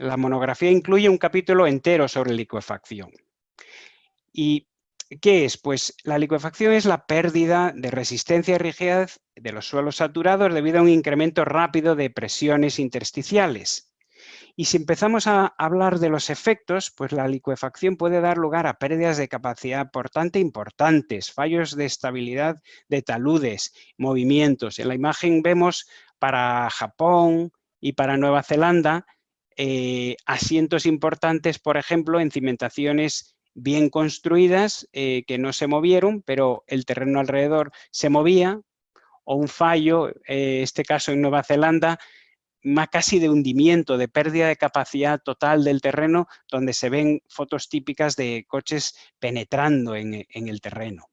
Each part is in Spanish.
la monografía incluye un capítulo entero sobre licuefacción. ¿Y qué es? Pues la licuefacción es la pérdida de resistencia y rigidez de los suelos saturados debido a un incremento rápido de presiones intersticiales. Y si empezamos a hablar de los efectos, pues la licuefacción puede dar lugar a pérdidas de capacidad portante importantes, fallos de estabilidad de taludes, movimientos. En la imagen vemos para Japón y para Nueva Zelanda asientos importantes, por ejemplo, en cimentaciones bien construidas que no se movieron, pero el terreno alrededor se movía, o un fallo, este caso en Nueva Zelanda, casi de hundimiento, de pérdida de capacidad total del terreno, donde se ven fotos típicas de coches penetrando en el terreno.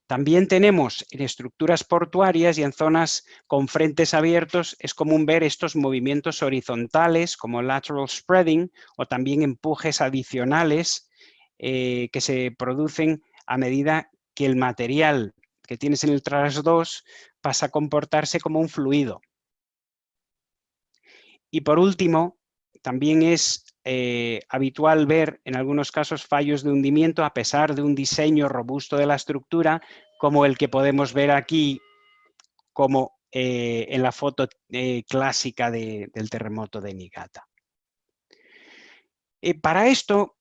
También tenemos en estructuras portuarias y en zonas con frentes abiertos, es común ver estos movimientos horizontales como lateral spreading o también empujes adicionales que se producen a medida que el material que tienes en el trasdos pasa a comportarse como un fluido. Y por último, también es habitual ver en algunos casos fallos de hundimiento a pesar de un diseño robusto de la estructura, como el que podemos ver aquí, como en la foto clásica del terremoto de Niigata. Para esto,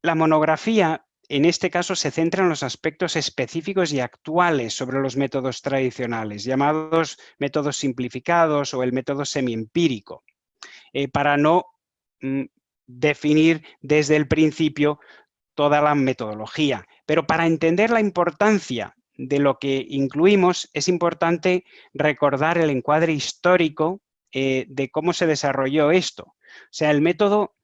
la monografía en este caso se centra en los aspectos específicos y actuales sobre los métodos tradicionales, llamados métodos simplificados o el método semiempírico. Para no definir desde el principio toda la metodología. Pero para entender la importancia de lo que incluimos, es importante recordar el encuadre histórico de cómo se desarrolló esto. O sea, el método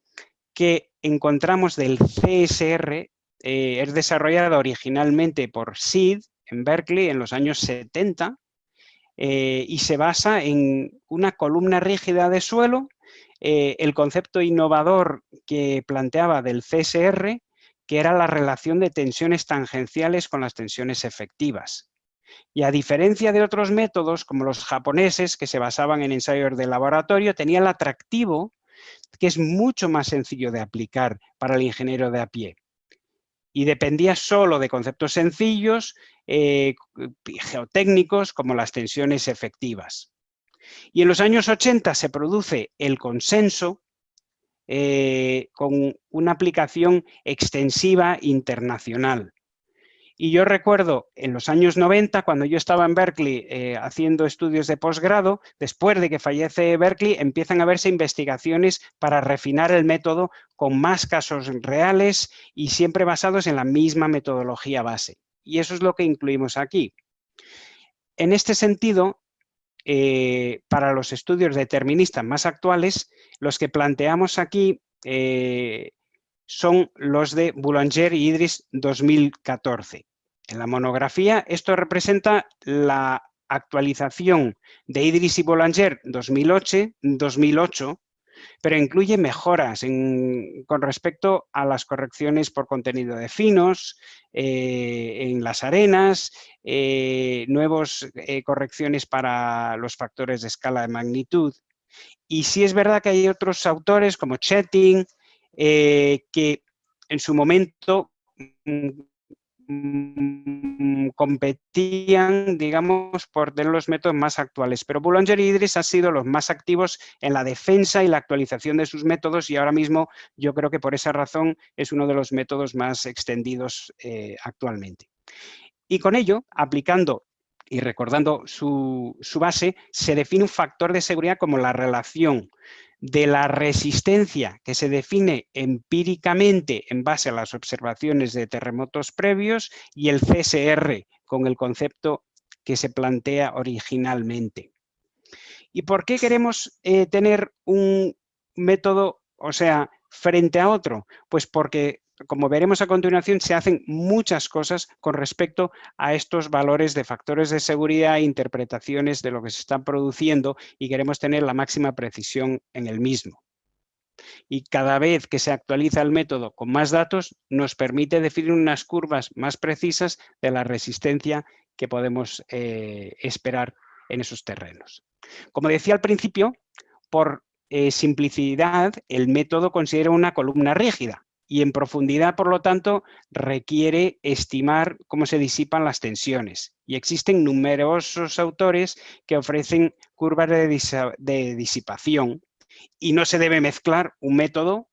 que encontramos del CSR es desarrollado originalmente por Sid en Berkeley en los años 70 y se basa en una columna rígida de suelo. El concepto innovador que planteaba del CSR, que era la relación de tensiones tangenciales con las tensiones efectivas. Y a diferencia de otros métodos, como los japoneses, que se basaban en ensayos de laboratorio, tenía el atractivo que es mucho más sencillo de aplicar para el ingeniero de a pie. Y dependía solo de conceptos sencillos, geotécnicos, como las tensiones efectivas. Y en los años 80 se produce el consenso con una aplicación extensiva internacional. Y yo recuerdo en los años 90, cuando yo estaba en Berkeley haciendo estudios de posgrado, después de que fallece Berkeley, empiezan a verse investigaciones para refinar el método con más casos reales y siempre basados en la misma metodología base. Y eso es lo que incluimos aquí. En este sentido, para los estudios deterministas más actuales, los que planteamos aquí son los de Boulanger y Idris 2014. En la monografía esto representa la actualización de Idris y Boulanger 2008, pero incluye mejoras con respecto a las correcciones por contenido de finos, en las arenas, nuevas correcciones para los factores de escala de magnitud. Y sí es verdad que hay otros autores como Chetting, que en su momento competían, digamos, por tener los métodos más actuales. Pero Boulanger y Idris han sido los más activos en la defensa y la actualización de sus métodos y ahora mismo yo creo que por esa razón es uno de los métodos más extendidos actualmente. Y con ello, aplicando y recordando su base, se define un factor de seguridad como la relación de la resistencia que se define empíricamente en base a las observaciones de terremotos previos y el CSR con el concepto que se plantea originalmente. ¿Y por qué queremos tener un método, o sea, frente a otro? Pues porque, como veremos a continuación, se hacen muchas cosas con respecto a estos valores de factores de seguridad e interpretaciones de lo que se está produciendo y queremos tener la máxima precisión en el mismo. Y cada vez que se actualiza el método con más datos, nos permite definir unas curvas más precisas de la resistencia que podemos esperar en esos terrenos. Como decía al principio, por simplicidad, el método considera una columna rígida y en profundidad, por lo tanto, requiere estimar cómo se disipan las tensiones. Y existen numerosos autores que ofrecen curvas de disipación y no se debe mezclar un método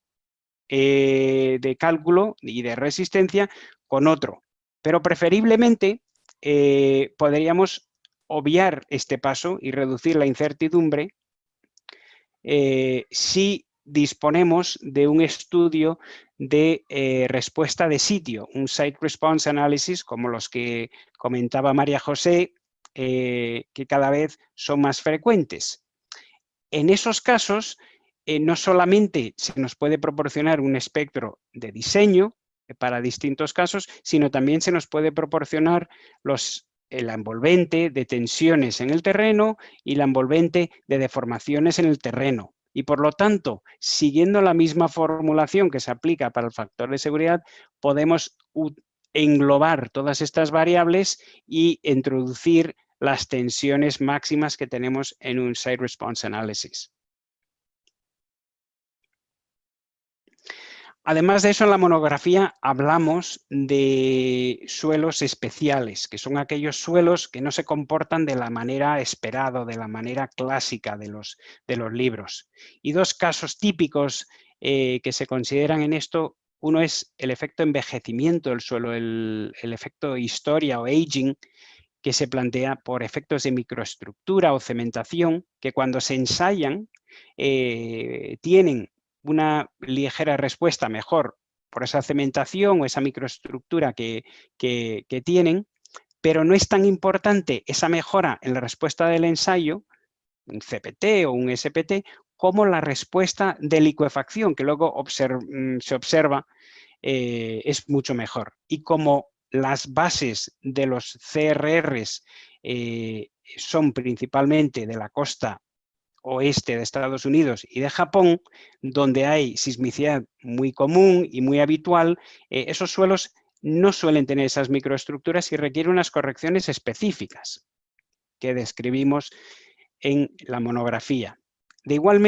de cálculo y de resistencia con otro. Pero preferiblemente podríamos obviar este paso y reducir la incertidumbre si disponemos de un estudio de respuesta de sitio, un site response analysis como los que comentaba María José, que cada vez son más frecuentes. En esos casos, no solamente se nos puede proporcionar un espectro de diseño para distintos casos, sino también se nos puede proporcionar la envolvente de tensiones en el terreno y la envolvente de deformaciones en el terreno. Y por lo tanto, siguiendo la misma formulación que se aplica para el factor de seguridad, podemos englobar todas estas variables y introducir las tensiones máximas que tenemos en un Site Response Analysis. Además de eso, en la monografía hablamos de suelos especiales, que son aquellos suelos que no se comportan de la manera esperada, de la manera clásica de los libros. Y dos casos típicos que se consideran en esto, uno es el efecto envejecimiento del suelo, el efecto historia o aging, que se plantea por efectos de microestructura o cementación, que cuando se ensayan tienen una ligera respuesta mejor por esa cementación o esa microestructura que tienen, pero no es tan importante esa mejora en la respuesta del ensayo, un CPT o un SPT, como la respuesta de licuefacción, que luego se observa es mucho mejor. Y como las bases de los CRRs son principalmente de la costa oeste de Estados Unidos y de Japón, donde hay sismicidad muy común y muy habitual, esos suelos no suelen tener esas microestructuras y requieren unas correcciones específicas que describimos en la monografía. De igual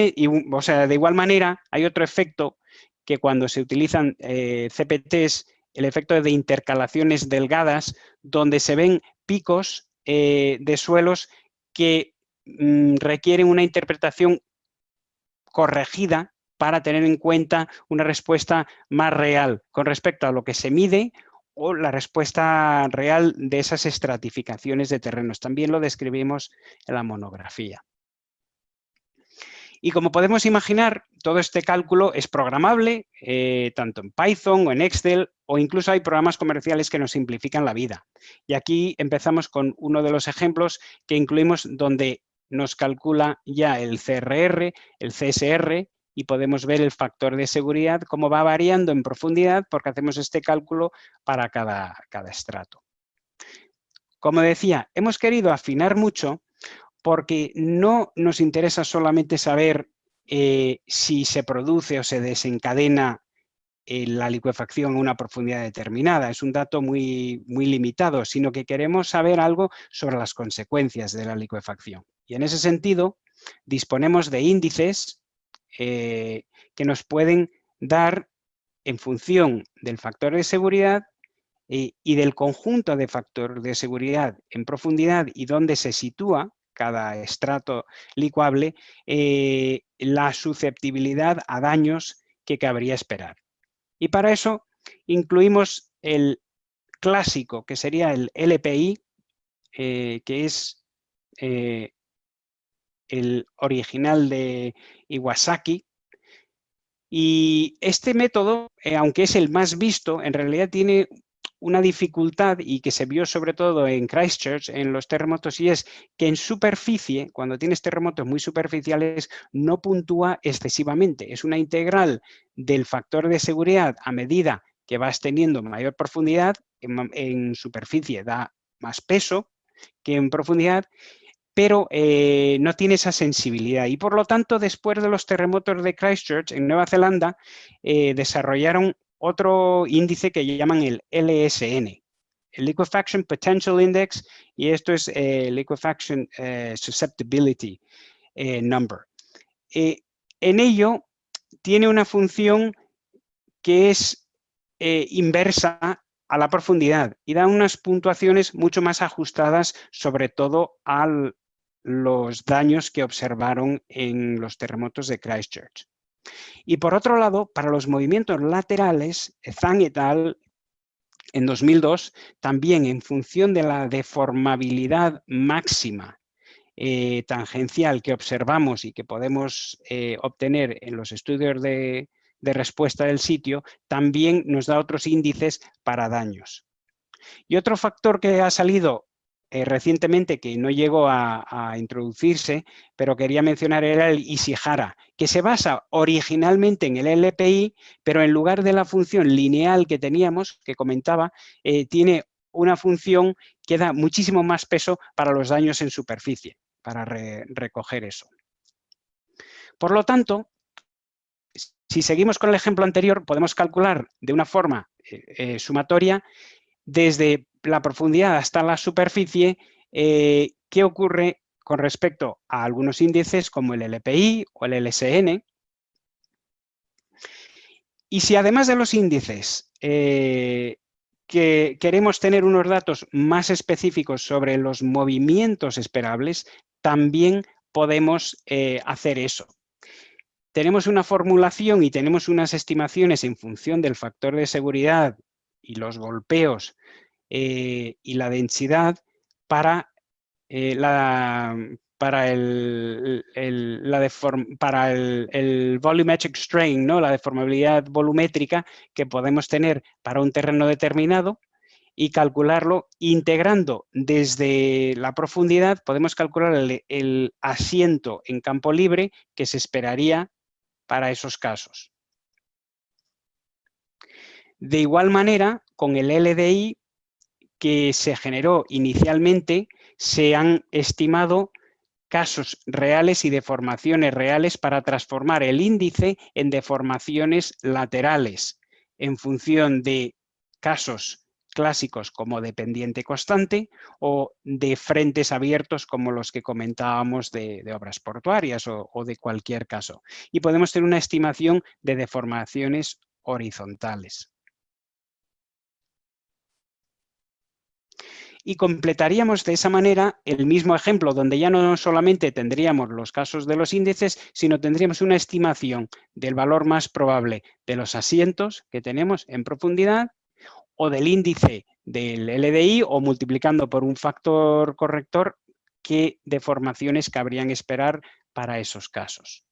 manera, hay otro efecto que cuando se utilizan CPTs, el efecto de intercalaciones delgadas, donde se ven picos de suelos que requieren una interpretación corregida para tener en cuenta una respuesta más real con respecto a lo que se mide o la respuesta real de esas estratificaciones de terrenos. También lo describimos en la monografía. Y como podemos imaginar, todo este cálculo es programable, tanto en Python o en Excel, o incluso hay programas comerciales que nos simplifican la vida. Y aquí empezamos con uno de los ejemplos que incluimos donde nos calcula ya el CRR, el CSR, y podemos ver el factor de seguridad, cómo va variando en profundidad, porque hacemos este cálculo para cada estrato. Como decía, hemos querido afinar mucho porque no nos interesa solamente saber si se produce o se desencadena la licuefacción a una profundidad determinada. Es un dato muy, muy limitado, sino que queremos saber algo sobre las consecuencias de la licuefacción. Y en ese sentido, disponemos de índices que nos pueden dar, en función del factor de seguridad y del conjunto de factores de seguridad en profundidad y dónde se sitúa cada estrato licuable, la susceptibilidad a daños que cabría esperar. Y para eso incluimos el clásico, que sería el LPI, que es el original de Iwasaki. Y este método, aunque es el más visto, en realidad tiene una dificultad y que se vio sobre todo en Christchurch, en los terremotos, y es que en superficie, cuando tienes terremotos muy superficiales, no puntúa excesivamente. Es una integral del factor de seguridad a medida que vas teniendo mayor profundidad. En superficie da más peso que en profundidad, pero no tiene esa sensibilidad. Y por lo tanto, después de los terremotos de Christchurch, en Nueva Zelanda, desarrollaron otro índice que llaman el LSN, el Liquefaction Potential Index, y esto es Liquefaction Susceptibility Number. En ello tiene una función que es inversa a la profundidad y da unas puntuaciones mucho más ajustadas, sobre todo a los daños que observaron en los terremotos de Christchurch. Y por otro lado, para los movimientos laterales, Zhang et al. En 2002, también en función de la deformabilidad máxima tangencial que observamos y que podemos obtener en los estudios de respuesta del sitio, también nos da otros índices para daños. Y otro factor que ha salido recientemente, que no llegó a introducirse, pero quería mencionar, era el Ishihara, que se basa originalmente en el LPI, pero en lugar de la función lineal que teníamos, que comentaba, tiene una función que da muchísimo más peso para los daños en superficie, para recoger eso. Por lo tanto, si seguimos con el ejemplo anterior, podemos calcular de una forma sumatoria desde la profundidad hasta la superficie, ¿qué ocurre con respecto a algunos índices como el LPI o el LSN? Y si además de los índices que queremos tener unos datos más específicos sobre los movimientos esperables, también podemos hacer eso. Tenemos una formulación y tenemos unas estimaciones en función del factor de seguridad y los golpeos y la densidad para el volumetric strain, ¿no? La deformabilidad volumétrica que podemos tener para un terreno determinado, y calcularlo integrando desde la profundidad. Podemos calcular el asiento en campo libre que se esperaría para esos casos. De igual manera, con el LDI que se generó inicialmente, se han estimado casos reales y deformaciones reales para transformar el índice en deformaciones laterales en función de casos clásicos como de pendiente constante o de frentes abiertos como los que comentábamos de obras portuarias o de cualquier caso. Y podemos tener una estimación de deformaciones horizontales. Y completaríamos de esa manera el mismo ejemplo, donde ya no solamente tendríamos los casos de los índices, sino tendríamos una estimación del valor más probable de los asientos que tenemos en profundidad o del índice del LDI, o multiplicando por un factor corrector qué deformaciones cabrían esperar para esos casos.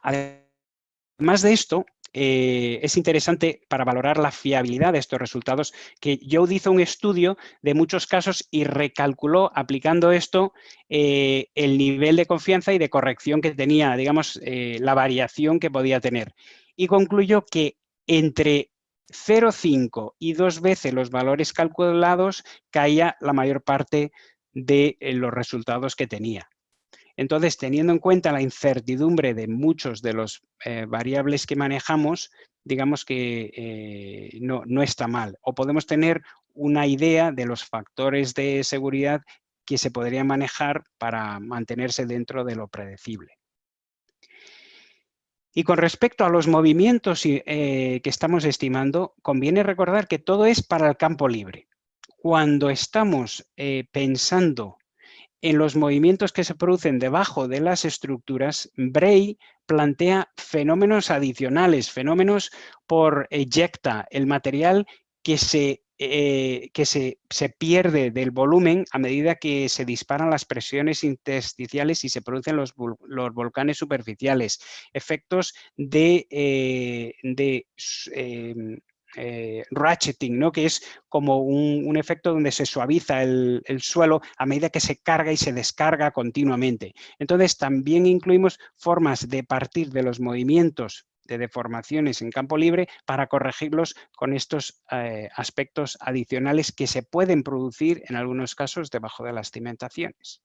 Además de esto, es interesante para valorar la fiabilidad de estos resultados que Joad hizo un estudio de muchos casos y recalculó, aplicando esto, el nivel de confianza y de corrección que tenía, digamos, la variación que podía tener. Y concluyó que entre 0,5 y 2 veces los valores calculados caía la mayor parte de los resultados que tenía. Entonces, teniendo en cuenta la incertidumbre de muchos de los variables que manejamos, digamos que no está mal. O podemos tener una idea de los factores de seguridad que se podrían manejar para mantenerse dentro de lo predecible. Y con respecto a los movimientos que estamos estimando, conviene recordar que todo es para el campo libre. Cuando estamos pensando en los movimientos que se producen debajo de las estructuras, Bray plantea fenómenos adicionales, fenómenos por eyecta, el material que se pierde del volumen a medida que se disparan las presiones intersticiales y se producen los volcanes superficiales, efectos de ratcheting, ¿no? Que es como un efecto donde se suaviza el suelo a medida que se carga y se descarga continuamente. Entonces, también incluimos formas de partir de los movimientos de deformaciones en campo libre para corregirlos con estos aspectos adicionales que se pueden producir en algunos casos debajo de las cimentaciones.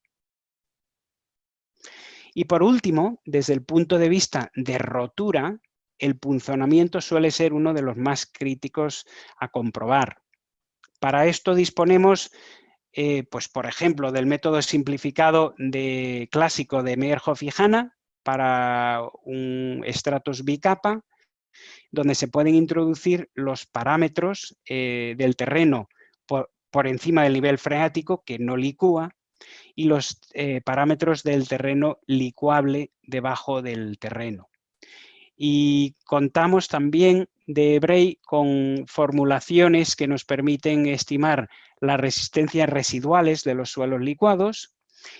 Y por último, desde el punto de vista de rotura, el punzonamiento suele ser uno de los más críticos a comprobar. Para esto disponemos pues por ejemplo, del método simplificado clásico de Meyerhoff y Hanna para un estratos bicapa, donde se pueden introducir los parámetros del terreno por encima del nivel freático, que no licúa, y los parámetros del terreno licuable debajo del terreno. Y contamos también de Bray con formulaciones que nos permiten estimar las resistencias residuales de los suelos licuados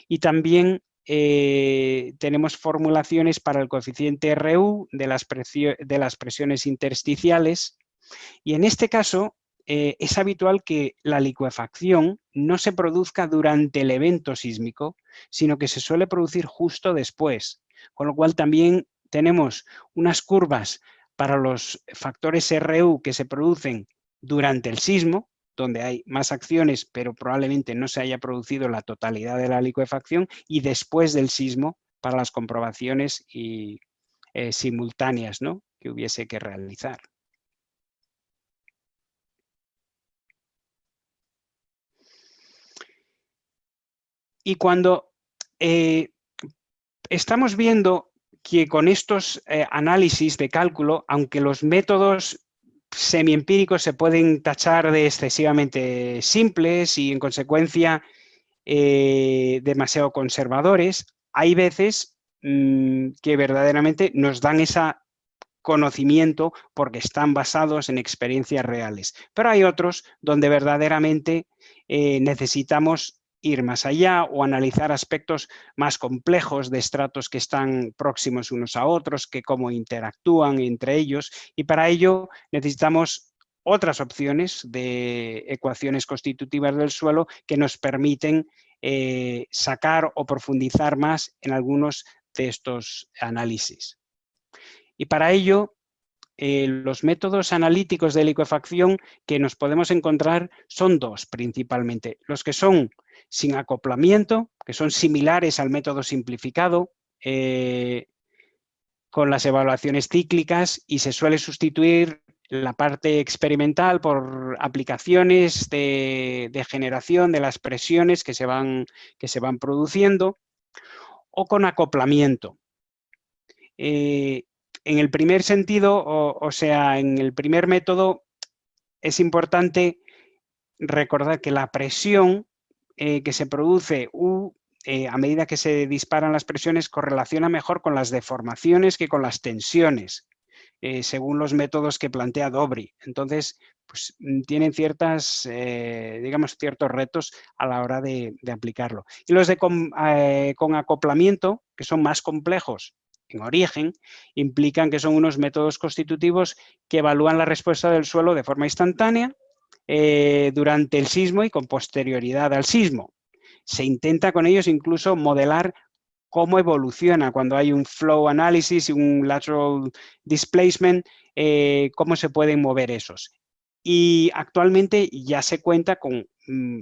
y también tenemos formulaciones para el coeficiente RU de las presiones intersticiales, y en este caso es habitual que la licuefacción no se produzca durante el evento sísmico, sino que se suele producir justo después, con lo cual también tenemos unas curvas para los factores RU que se producen durante el sismo, donde hay más acciones, pero probablemente no se haya producido la totalidad de la licuefacción, y después del sismo para las comprobaciones simultáneas, ¿no?, que hubiese que realizar. Y cuando estamos viendo que con estos análisis de cálculo, aunque los métodos semiempíricos se pueden tachar de excesivamente simples y en consecuencia demasiado conservadores, hay veces que verdaderamente nos dan ese conocimiento porque están basados en experiencias reales. Pero hay otros donde verdaderamente necesitamos ir más allá o analizar aspectos más complejos de estratos que están próximos unos a otros, que cómo interactúan entre ellos, y para ello necesitamos otras opciones de ecuaciones constitutivas del suelo que nos permiten sacar o profundizar más en algunos de estos análisis. Y para ello, los métodos analíticos de licuefacción que nos podemos encontrar son dos principalmente. Los que son sin acoplamiento, que son similares al método simplificado, con las evaluaciones cíclicas, y se suele sustituir la parte experimental por aplicaciones de generación de las presiones que se van produciendo, o con acoplamiento. En el primer sentido, o sea, en el primer método, es importante recordar que la presión que se produce a medida que se disparan las presiones correlaciona mejor con las deformaciones que con las tensiones, según los métodos que plantea Dobry. Entonces, pues, tienen ciertos retos a la hora de aplicarlo. Y los con acoplamiento, que son más complejos en origen, implican que son unos métodos constitutivos que evalúan la respuesta del suelo de forma instantánea durante el sismo y con posterioridad al sismo. Se intenta con ellos incluso modelar cómo evoluciona cuando hay un flow analysis y un lateral displacement, cómo se pueden mover esos. Y actualmente ya se cuenta con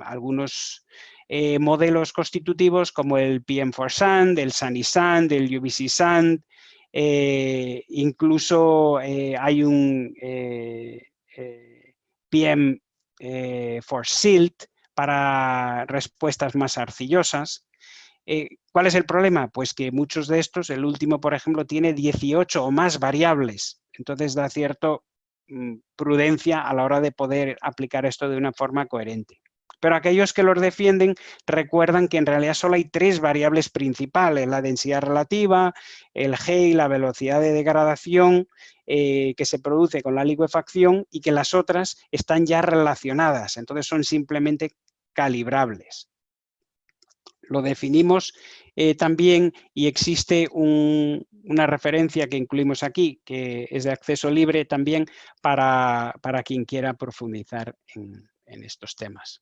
algunos modelos constitutivos como el PM4SAND, el SANY-SAND, el UBC-SAND, incluso hay un PM4SILT para respuestas más arcillosas. ¿Cuál es el problema? Pues que muchos de estos, el último, por ejemplo, tiene 18 o más variables. Entonces da cierta prudencia a la hora de poder aplicar esto de una forma coherente. Pero aquellos que los defienden recuerdan que en realidad solo hay 3 variables principales: la densidad relativa, el G y la velocidad de degradación que se produce con la licuefacción, y que las otras están ya relacionadas, entonces son simplemente calibrables. Lo definimos también, y existe una referencia que incluimos aquí, que es de acceso libre también para quien quiera profundizar en estos temas.